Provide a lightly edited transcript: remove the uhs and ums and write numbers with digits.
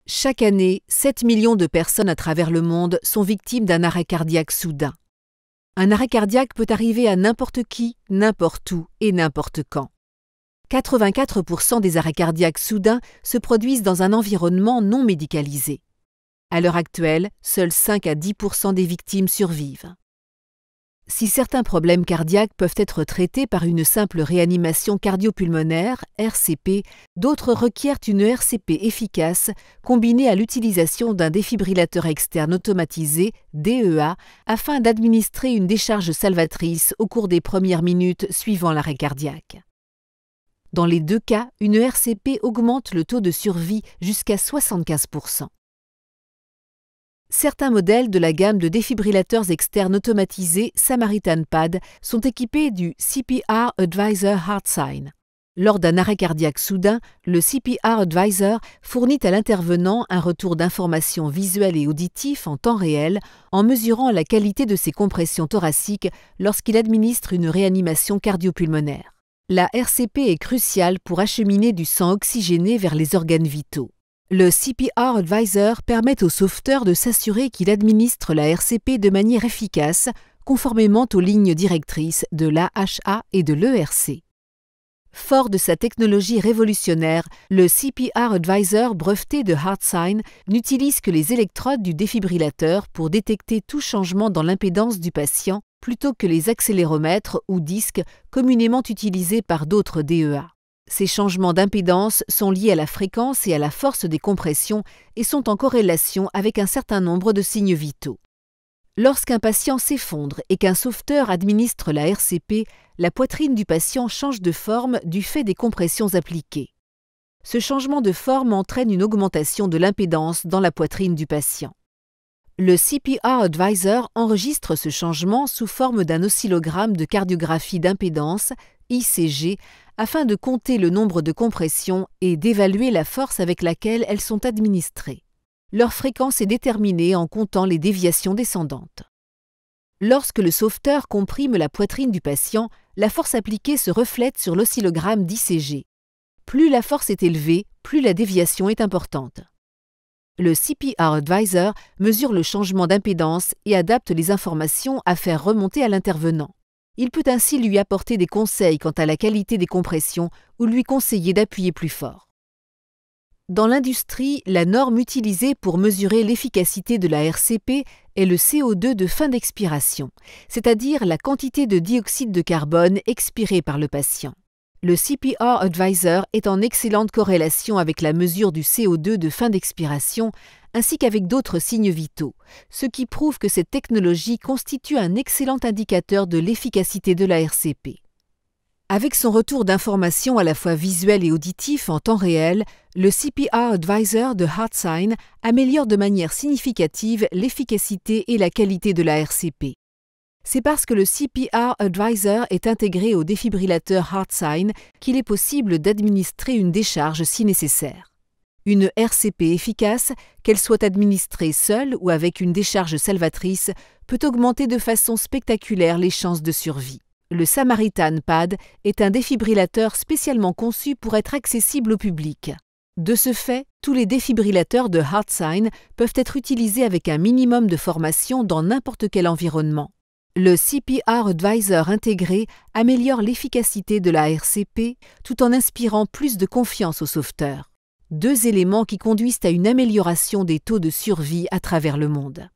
Chaque année, 7 millions de personnes à travers le monde sont victimes d'un arrêt cardiaque soudain. Un arrêt cardiaque peut arriver à n'importe qui, n'importe où et n'importe quand. 84% des arrêts cardiaques soudains se produisent dans un environnement non médicalisé. À l'heure actuelle, seuls 5 à 10% des victimes survivent. Si certains problèmes cardiaques peuvent être traités par une simple réanimation cardio-pulmonaire, RCP, d'autres requièrent une RCP efficace combinée à l'utilisation d'un défibrillateur externe automatisé, DEA, afin d'administrer une décharge salvatrice au cours des premières minutes suivant l'arrêt cardiaque. Dans les deux cas, une RCP augmente le taux de survie jusqu'à 75%. Certains modèles de la gamme de défibrillateurs externes automatisés Samaritan Pad sont équipés du CPR Advisor HeartSign. Lors d'un arrêt cardiaque soudain, le CPR Advisor fournit à l'intervenant un retour d'informations visuelles et auditif en temps réel en mesurant la qualité de ses compressions thoraciques lorsqu'il administre une réanimation cardio-pulmonaire. La RCP est cruciale pour acheminer du sang oxygéné vers les organes vitaux. Le CPR Advisor permet au sauveteur de s'assurer qu'il administre la RCP de manière efficace, conformément aux lignes directrices de l'AHA et de l'ERC. Fort de sa technologie révolutionnaire, le CPR Advisor breveté de HeartSign n'utilise que les électrodes du défibrillateur pour détecter tout changement dans l'impédance du patient, plutôt que les accéléromètres ou disques communément utilisés par d'autres DEA. Ces changements d'impédance sont liés à la fréquence et à la force des compressions et sont en corrélation avec un certain nombre de signes vitaux. Lorsqu'un patient s'effondre et qu'un sauveteur administre la RCP, la poitrine du patient change de forme du fait des compressions appliquées. Ce changement de forme entraîne une augmentation de l'impédance dans la poitrine du patient. Le CPR Advisor enregistre ce changement sous forme d'un oscillogramme de cardiographie d'impédance, ICG, afin de compter le nombre de compressions et d'évaluer la force avec laquelle elles sont administrées. Leur fréquence est déterminée en comptant les déviations descendantes. Lorsque le sauveteur comprime la poitrine du patient, la force appliquée se reflète sur l'oscillogramme d'ICG. Plus la force est élevée, plus la déviation est importante. Le CPR Advisor mesure le changement d'impédance et adapte les informations à faire remonter à l'intervenant. Il peut ainsi lui apporter des conseils quant à la qualité des compressions ou lui conseiller d'appuyer plus fort. Dans l'industrie, la norme utilisée pour mesurer l'efficacité de la RCP est le CO2 de fin d'expiration, c'est-à-dire la quantité de dioxyde de carbone expirée par le patient. Le CPR Advisor est en excellente corrélation avec la mesure du CO2 de fin d'expiration ainsi qu'avec d'autres signes vitaux, ce qui prouve que cette technologie constitue un excellent indicateur de l'efficacité de la RCP. Avec son retour d'informations à la fois visuel et auditif en temps réel, le CPR Advisor de HeartSign améliore de manière significative l'efficacité et la qualité de la RCP. C'est parce que le CPR Advisor est intégré au défibrillateur HeartSign qu'il est possible d'administrer une décharge si nécessaire. Une RCP efficace, qu'elle soit administrée seule ou avec une décharge salvatrice, peut augmenter de façon spectaculaire les chances de survie. Le Samaritan Pad est un défibrillateur spécialement conçu pour être accessible au public. De ce fait, tous les défibrillateurs de HeartSign peuvent être utilisés avec un minimum de formation dans n'importe quel environnement. Le CPR Advisor intégré améliore l'efficacité de la RCP tout en inspirant plus de confiance aux sauveteurs. Deux éléments qui conduisent à une amélioration des taux de survie à travers le monde.